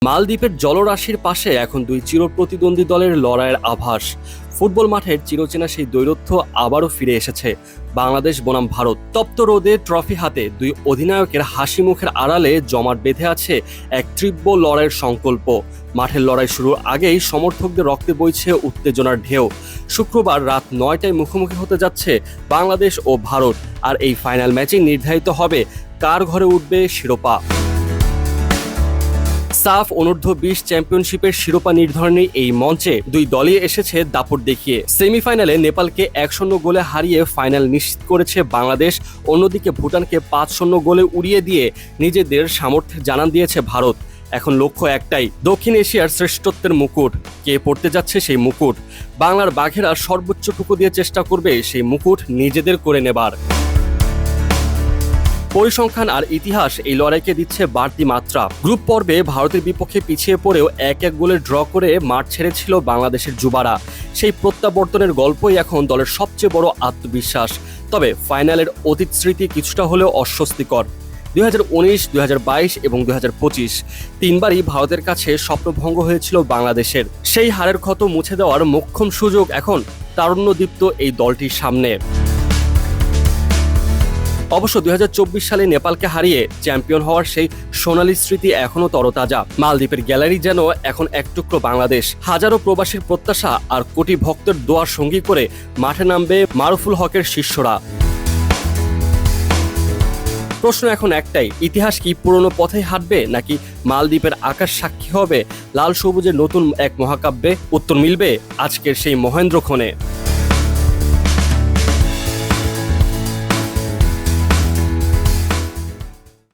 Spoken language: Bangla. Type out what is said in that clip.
মালদ্বীপের জলরাশির পাশে এখন দুই চিরপ্রতিদ্বন্দ্বী দলের লড়াইয়ের আভাস। ফুটবল মাঠের চিরচেনা সেই দ্বৈরথ্য আবারও ফিরে এসেছে। বাংলাদেশ বনাম ভারত, তপ্ত রোদে ট্রফি হাতে দুই অধিনায়কের হাসি মুখের আড়ালে জমাট বেঁধে আছে এক তীব্র লড়াইয়ের সংকল্প। মাঠের লড়াই শুরুর আগেই সমর্থকদের রক্তে বইছে উত্তেজনার ঢেউ। শুক্রবার রাত 9টায় মুখোমুখি হতে যাচ্ছে বাংলাদেশ ও ভারত, আর এই ফাইনাল ম্যাচে নির্ধারিত হবে কার ঘরে উঠবে শিরোপা। সাফ অনূর্ধ্ব-20 চ্যাম্পিয়নশিপের শিরোপা নির্ধারণী এই মঞ্চে দুই দলই এসেছে দাপট দেখিয়ে। সেমিফাইনালে নেপালকে 1-0 গোলে হারিয়ে ফাইনাল নিশ্চিত করেছে বাংলাদেশ। অন্যদিকে ভুটানকে 5-0 গোলে উড়িয়ে দিয়ে নিজেদের সামর্থ্যের জানান দিয়েছে ভারত। এখন লক্ষ্য একটাই, দক্ষিণ এশিয়ার শ্রেষ্ঠত্বের মুকুট। কে পড়তে যাচ্ছে সেই মুকুট? বাংলার বাঘেরা সর্বোচ্চটুকু দিয়ে চেষ্টা করবে সেই মুকুট নিজেদের করে নেবার। পরিসংখ্যান আর ইতিহাস এই লড়াইকে দিচ্ছে বাড়তি মাত্রা। গ্রুপ পর্বে ভারতের বিপক্ষে পিছিয়ে পড়েও 1-1 গোলে ড্র করে মাঠ ছেড়েছিল বাংলাদেশের যুবারা। সেই প্রত্যাবর্তনের গল্পই এখন দলের সবচেয়ে বড় আত্মবিশ্বাস। তবে ফাইনালের অতীত স্মৃতি কিছুটা হলেও অস্বস্তিকর। 2019, 2022 এবং 2025 তিনবারই ভারতের কাছে স্বপ্নভঙ্গ হয়েছিল বাংলাদেশের। সেই হারের ক্ষত মুছে দেওয়ার মোক্ষম সুযোগ এখন তারুণ্যদীপ্ত এই দলটির সামনে। অবশ্য 2024 সালে নেপালকে হারিয়ে চ্যাম্পিয়ন হওয়ার সেই সোনালী স্মৃতি এখনও তরতাজা। মালদ্বীপের গ্যালারি যেন এখন এক টুকরো বাংলাদেশ। হাজারো প্রবাসীর প্রত্যাশা আর কোটি ভক্তের দোয়ার সঙ্গী করে মাঠে নামবে মারুফুল হকের শিষ্যরা। প্রশ্ন এখন একটাই, ইতিহাস কি পুরনো পথেই হাঁটবে, নাকি মালদ্বীপের আকাশ সাক্ষী হবে লাল সবুজের নতুন এক মহাকাব্যে? উত্তর মিলবে আজকের সেই মহেন্দ্রক্ষণে।